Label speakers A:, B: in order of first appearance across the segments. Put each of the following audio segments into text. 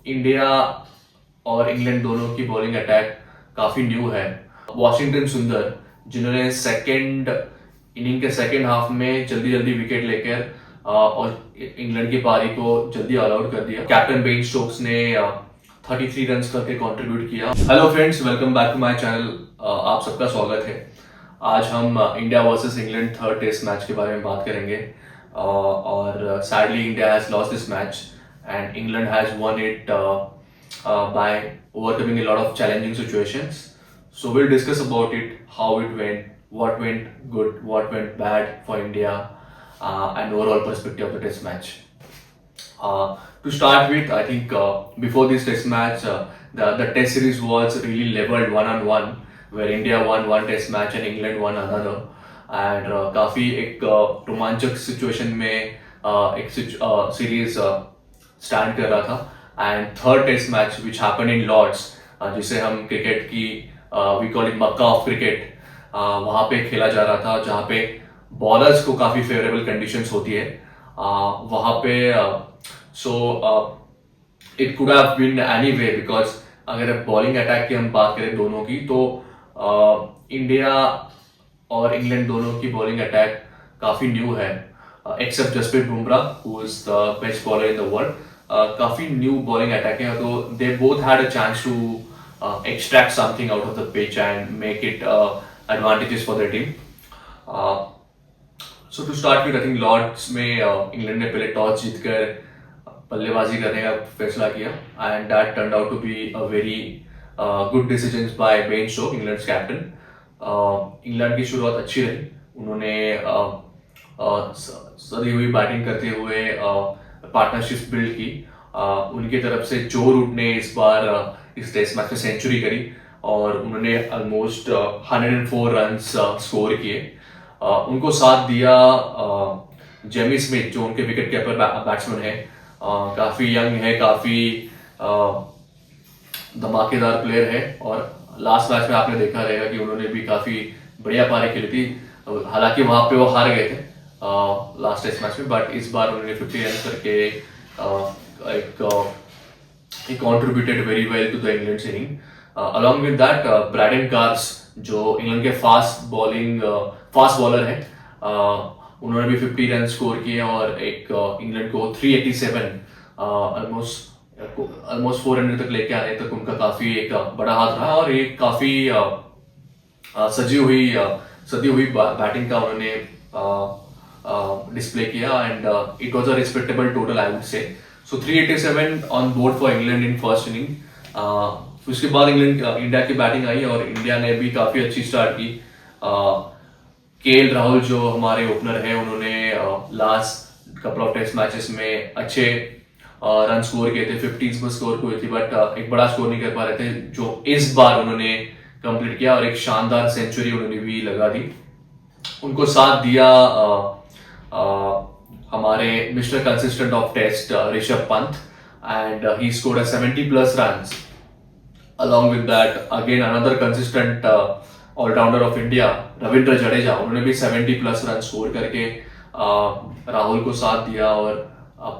A: India और England दोनों की बॉलिंग अटैक काफी न्यू है। वॉशिंगटन सुंदर जिन्होंने सेकंड इनिंग के सेकंड हाफ में जल्दी जल्दी विकेट लेकर और इंग्लैंड की पारी को जल्दी ऑल आउट कर दिया। कैप्टन बेन स्टोक्स ने 33 रन करके कंट्रीब्यूट किया। Hello friends, welcome back to my channel. आप सबका स्वागत है। आज हम India versus England third test match के बारे में बात करेंगे और sadly India has lost this match and England has won it by overcoming a lot of challenging situations. So we'll discuss about it, how it went, what went good, what went bad for India, and overall perspective of the test match. To start with, I think before this test match, the test series was really leveled one-on-one, where India won one test match and England won another. And काफी एक रोमांचक situation में एक series stand कर रहा था। And third test match which happen in Lord's, जिसे हम क्रिकेट की we call it Mecca of cricket, वहां पे खेला जा रहा था, जहां पे बॉलर्स को काफी फेवरेबल कंडीशंस होती है वहां पे। So it could have been any way, because अगर बॉलिंग अटैक की हम बात करें दोनों की, तो इंडिया और इंग्लैंड दोनों की बॉलिंग अटैक काफी न्यू है, except Jasprit Bumrah who is the best bowler in the world. काफी न्यू बॉलिंग अटैक है, तो they both had a chance to extract something out of the pitch and make it advantages for the team. So to start with, I think Lord's में England ने पहले toss जीतकर बल्लेबाजी करने का फैसला किया and that turned out to be a very good decision by Ben Stokes, England's captain. England की शुरुआत अच्छी रही, उन्होंने सदी हुई बैटिंग करते हुए पार्टनरशिप बिल्ड की। उनकी तरफ से जो रूट ने इस बार इस टेस्ट मैच में सेंचुरी करी और उन्होंने ऑलमोस्ट 104 रन स्कोर किए। उनको साथ दिया जेमी स्मिथ, जो उनके विकेट कीपर बैट्समैन है, काफी यंग है, काफी धमाकेदार प्लेयर है। और लास्ट मैच में आपने देखा रहेगा कि उन्होंने भी काफी बढ़िया पारी खेली थी। हालांकि वहां पे वो हार गए थे लास्ट टेस्ट मैच में, बट इस बार उन्होंने 50 रन करके एक contributed very well to the England inning. Along with that, Brydon Carse, जो इंग्लैंड के फास्ट बॉलर है, उन्होंने भी 50 रन स्कोर किए और एक इंग्लैंड को 387 ऑलमोस्ट 400 तक लेके आने तक उनका काफी एक बड़ा हाथ रहा। और एक काफी सदी हुई बैटिंग का उन्होंने डिस्प्ले किया and it was a respectable total, I would say. So 387 on board for England in first inning. उसके बाद इंडिया की बैटिंग आई और इंडिया ने भी काफी अच्छी स्टार्ट की। केएल राहुल, जो हमारे ओपनर हैं, उन्होंने last couple of test matches में अच्छे रन स्कोर किए थे, 50s पर स्कोर हुई थी, बट एक बड़ा स्कोर नहीं कर पा रहे थे, जो इस बार उन्होंने कंप्लीट किया और एक शानदार सेंचुरी उन्होंने भी लगा दी। उनको साथ दिया हमारे mister consistent of test Rishabh Pant, and he scored 70+ runs. Along with that, again another consistent allrounder of India, Ravindra Jadeja, उन्होंने भी 70+ रन स्कोर करके राहुल को साथ दिया। और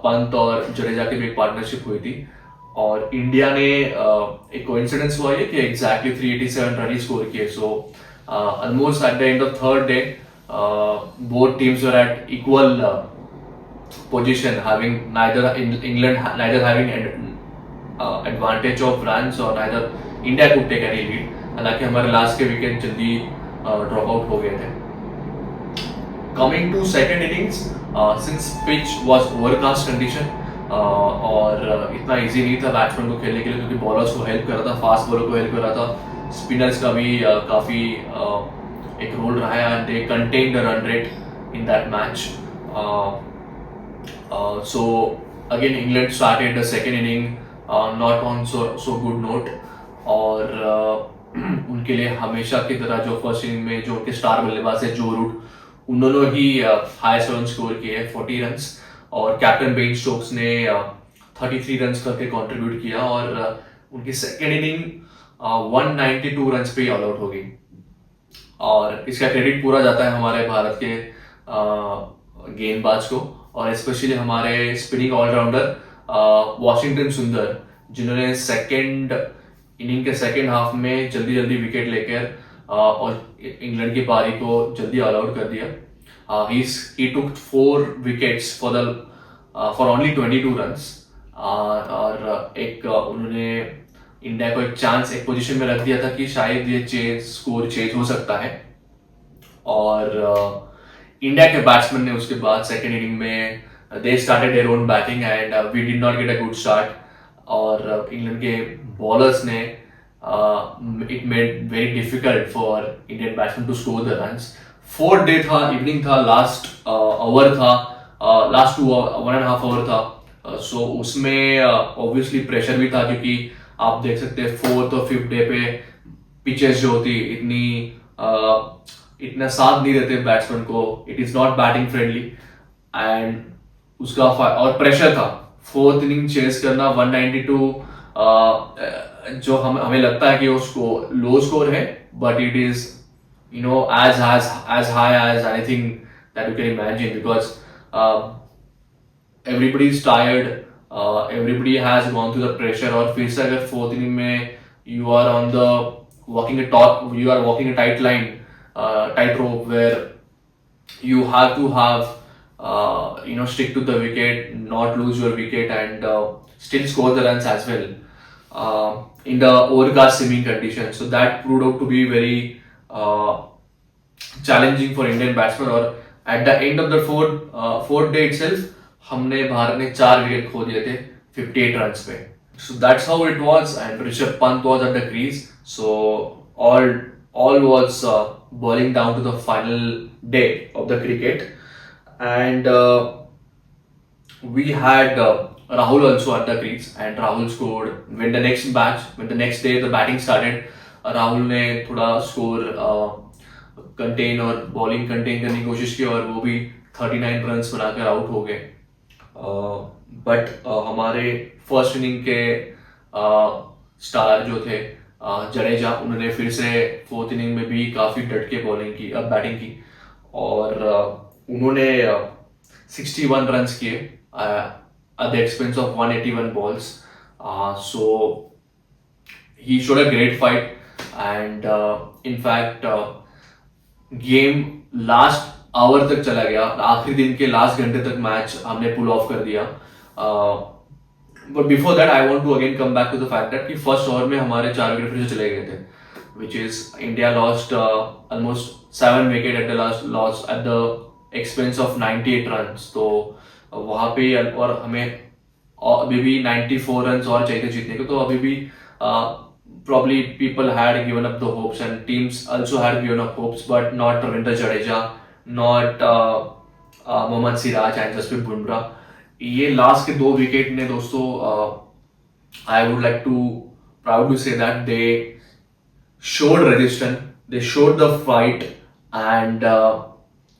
A: पंत और जडेजा की भी एक पार्टनरशिप हुई थी और इंडिया ने एक कोइंसिडेंस हुआ है कि एग्जैक्टली 387 रन ही स्कोर किए। So almost eight the end of third day, both teams were at equal position, having England neither having advantage of runs or neither India could take any lead. हालांकि हमारे last के wicket जल्दी drop out हो गए थे। Coming to second innings, since pitch was overcast condition और इतना easy नहीं था बैट्समैन को खेलने के लिए, क्योंकि बॉलर्स को हेल्प कर रहा था, फास्ट बॉलर को हेल्प कर रहा था, स्पिनर्स का भी काफी एक रोल रहा है and they contain the run rate in that match. So again England started the second inning not on so good note, और उनके लिए हमेशा की तरह जो फर्स्ट इनिंग में जो उनके स्टार बल्लेबाज है जो रूट, उन्होंने ही हाईएस्ट रन स्कोर किए 40 रन, और कैप्टन बेन स्टोक्स ने 33 रन करके कंट्रीब्यूट किया और उनकी सेकेंड इनिंग 192 रन पे ऑल आउट हो गई। और इसका क्रेडिट पूरा जाता है हमारे भारत के गेंदबाज को और स्पेशली हमारे स्पिनिंग ऑलराउंडर वॉशिंगटन सुंदर, जिन्होंने सेकेंड इनिंग के सेकेंड हाफ में जल्दी जल्दी विकेट लेकर और इंग्लैंड की पारी को जल्दी ऑल आउट कर दिया. He took 4 wickets for only 22 runs. और एक उन्होंने इंडिया को एक पोजीशन में रख दिया था कि शायद ये स्कोर चेंज हो सकता है. और इंडिया के बैट्समैन ने उसके बाद सेकेंड इनिंग में they started their own batting and we did not get a good start. और इंग्लैंड के बॉलर्स ने it made very difficult for Indian batsman to score the runs. Fourth day था, evening था, last over था, last 1.5 over था. So उसमें obviously pressure भी था क्योंकि आप देख सकते हैं फोर्थ और फिफ्थ डे पे पिचेस जो होती इतना साथ नहीं देते बैट्समैन को. It is not batting friendly and उसका और प्रेशर था. फोर्थ इनिंग चेस करना 192 जो हमें लगता है कि वो लो स्कोर है, but it is as high as anything that you can imagine because everybody is tired, everybody has gone through the pressure. और फिर से अगर फोर्थ इनिंग में you are walking a tight rope where you have to have stick to the wicket, not lose your wicket and still score the runs as well in the overcast seeming conditions. So that proved out to be very challenging for Indian batsmen. और at the end of the fourth day itself हमने भारत ने 4 wicket खो दिए थे 58 runs पे. So that's how it was and Rishabh Pant was at the crease. So all was boiling down to the final day of the cricket and we had Rahul also at the crease and Rahul scored. When the next day the batting started, Rahul ने थोड़ा score contain और bowling contain करने की कोशिश की और वो भी 39 रन्स बनाकर आउट हो गए. बट हमारे फर्स्ट इनिंग के स्टार जो थे जडेजा, उन्होंने फिर से फोर्थ इनिंग में भी काफी डट के बैटिंग की और उन्होंने 61 रन्स किए at the expense of 181 balls. So he showed a great fight and in fact game last hour तक चला गया. आखिरी दिन के लास्ट घंटे तक मैच हमने पुल ऑफ कर दिया. But before that I want to again come back to the fact that कि फर्स्ट ओवर में हमारे 4 विकेट फिर से चले गए थे, which is India lost almost 7 wicket at the loss at the expense of 98 runs. तो वहां पे और हमें अभी भी 94 रन्स और चाहिए जीतने को. तो अभी भी probably people had given up the hopes and teams also had given up hopes, but not Ravindra Jadeja, not Mohammad Siraj and Jasprit Bumrah. ये लास्ट के 2 विकेट ने दोस्तों I would like to proudly say that they showed resistance, they showed the fight and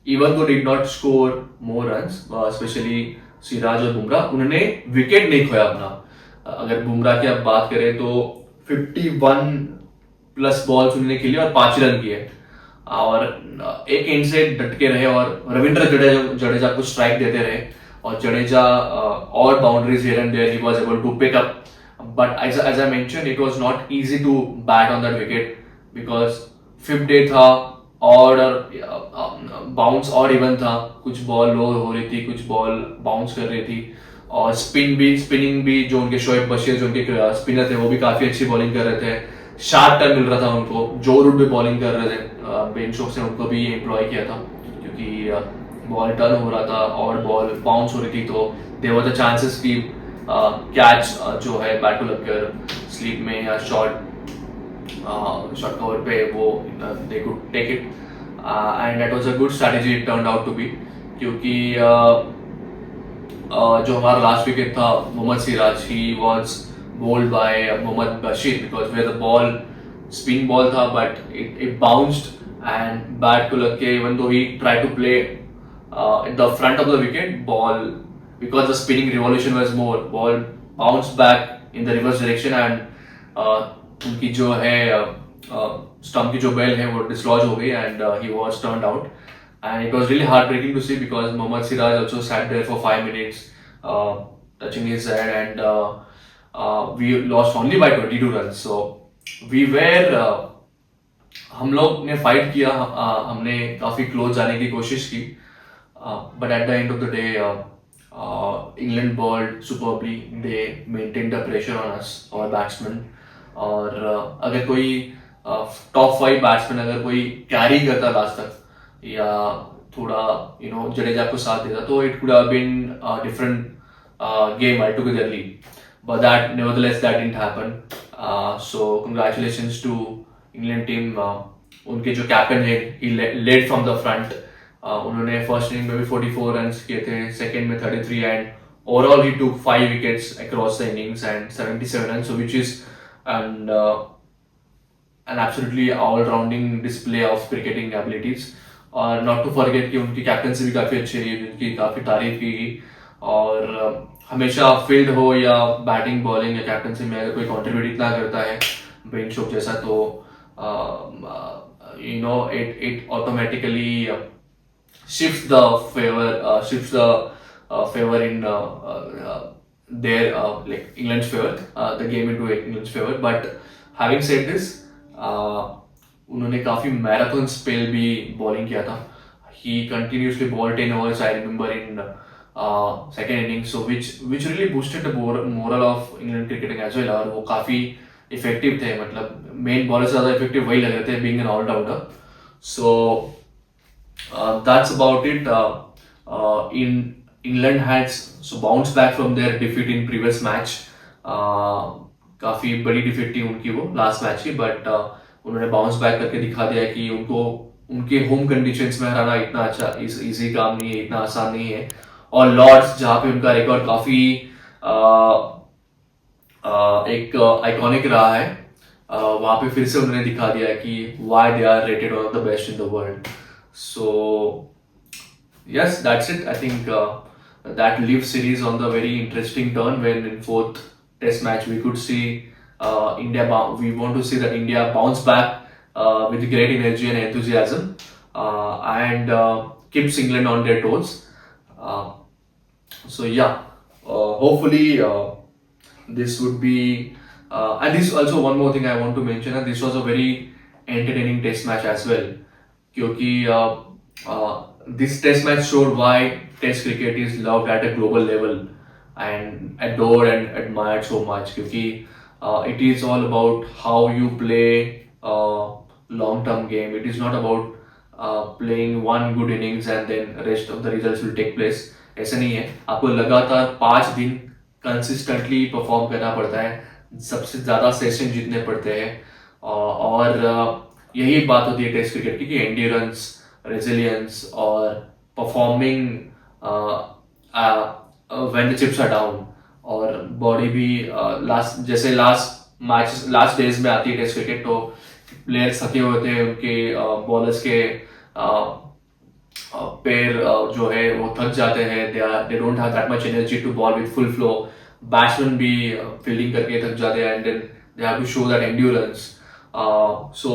A: even though did not score more runs, especially Siraj और बुमराह, उन्होंने wicket नहीं खोया अपना. अगर बुमराह की आप बात करें तो 51 प्लस बॉल्स उन्होंने खेली और 5 रन किए और एक एंड से डट के रहे और रविंद्र जडेजा को स्ट्राइक देते रहे और जडेजा और boundaries here and there he was able to pick up. But as I mention it was not easy to bat on that wicket because fifth day था और बाउंस और इवन था. कुछ बॉल लो हो रही थी, कुछ बॉल बाउंस कर रही थी और स्पिनिंग भी जो उनके शोएब बशीर जो उनके स्पिनर थे वो भी काफी अच्छी बॉलिंग कर रहे थे. शार्प टर्न मिल रहा था उनको. जो रूट भी बॉलिंग कर रहे थे. बेन स्टोक्स ने उनको भी एम्प्लॉय किया था क्योंकि बॉल टर्न हो रहा था और बॉल बाउंस हो रही थी. तो देयर वर द चांसेस कि कैच जो है बैट को लगकर स्लीप में या शॉर्ट कवर पे वो they could take it and that was a good strategy it turned out to be. क्योंकि जो हमारा लास्ट विकेट था Mohammed Siraj, he was bowled by Mohammed Bashir because where the ball spin ball था but it bounced and bat को लग के even though he tried to play in the front of the wicket, ball because the spinning revolution was more, ball bounced back in the reverse direction and उनकी जो है stump की जो bell है वो डिसलॉज हो गई and he was turned out. And it was really heartbreaking to see because Mohammad Siraj also sat there for 5 minutes touching his head and we lost only by 22 runs. So we were हम लोग ने fight किया, हमने काफी close जाने की कोशिश की, but at the end of the day England bowled superbly. They maintain the pressure on us, और बैट्समैन. और अगर कोई टॉप 5 बैट्समैन अगर कोई कैरी करता लास्ट तक, या थोड़ा जडेजा को साथ देता, तो it could have been different game altogetherly. But nevertheless that didn't happen. So congratulations to England team. उनके जो कैप्टन है, he led from the front. उन्होंने फर्स्ट इनिंग में भी 44 रन्स किए थे, सेकेंड में 33, and overall he took 5 wickets across the innings and 77 runs, so which is an absolutely all-rounding display of cricketing abilities. और नॉट टू फॉरगेट कि उनकी captaincy भी काफ़ी अच्छी रही, जिनकी काफ़ी तारीफ की गई. और हमेशा फील्ड हो या बैटिंग बॉलिंग या कैप्टनसी में अगर कोई कंट्रीब्यूट इतना करता है बेन स्टोक्स जैसा, तो it automatically shifts the favor in their like England's favor, the game into England's favor. But having said this, उन्होंने काफी मैराथन स्पेल भी बॉलिंग किया था. He continuously bowled 10 overs, I remember, in second innings, so which really boosted the morale of England cricketing as well. और वो काफी effective थे, मतलब मेन बॉलर से ज्यादा इफेक्टिव वही लग रहे थे, being an all-rounder. So that's about it. In England had bounced back from their defeat in previous match. काफी बड़ी डिफीट थी उनकी वो लास्ट मैच की, बट उन्होंने बाउंस बैक करके दिखा दिया कि उनको उनके होम कंडीशंस में हराना इतना अच्छा इजी काम नहीं है, इतना आसान नहीं है. और लॉर्ड्स, जहाँ पे उनका रिकॉर्ड काफी एक आइकॉनिक रहा है, वहां पे फिर से उन्होंने दिखा दिया कि why they are rated one of the best in the world. So yes, that's it. I think that leaves series on the very interesting turn, when in fourth test match we could see we want to see that India bounce back with great energy and enthusiasm, and keeps England on their toes. So yeah, hopefully this would be and this also one more thing I want to mention, that this was a very entertaining test match as well, क्योंकि this test match showed why test cricket is loved at a global level and adored and admired so much, क्योंकि it is all about how you play long term game. It is not about playing one good innings and then rest of the results will take place. ऐसा नहीं है, आपको लगातार 5 दिन consistently perform करना पड़ता है, सबसे ज्यादा सेशन जीतने पड़ते हैं, और यही बात होती है टेस्ट क्रिकेट की, कि एंड्योरेंस, रेजिलियंस और performing when the chips are down. और बॉडी भी लास्ट डेज में आती है टेस्ट क्रिकेट, तो प्लेयर्स थके होते हैं, उनके बॉलर्स के पैर जो है वो थक जाते हैं, they don't have that much energy to bowl with full flow. Batsman भी फील्डिंग करके थक जाते हैं, and then they have to show that endurance. So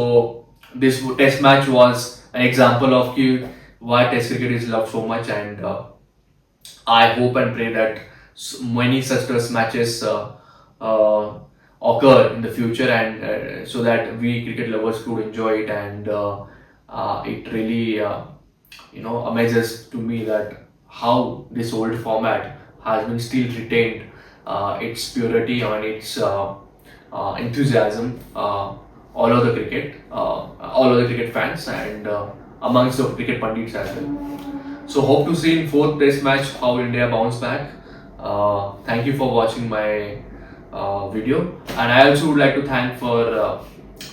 A: this test match was an example of why test cricket is loved so much, and I hope and pray that many such test matches occur in the future, and so that we cricket lovers could enjoy it. And it really amazes to me that how this old format has been still retained its purity and its enthusiasm all over the cricket fans, and amongst the cricket pundits as well. So hope to see in fourth test match how India bounce back. Thank you for watching my video, and I also would like to thank for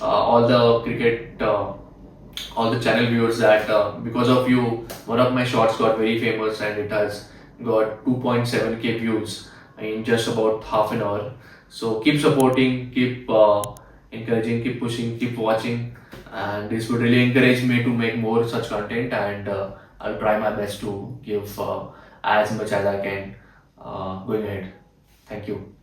A: all the cricket all the channel viewers that because of you one of my shots got very famous, and it has got 2.7k views in just about half an hour. So keep supporting, keep encouraging, keep pushing, keep watching, and this would really encourage me to make more such content, and I'll try my best to give as much as I can going ahead. Thank you.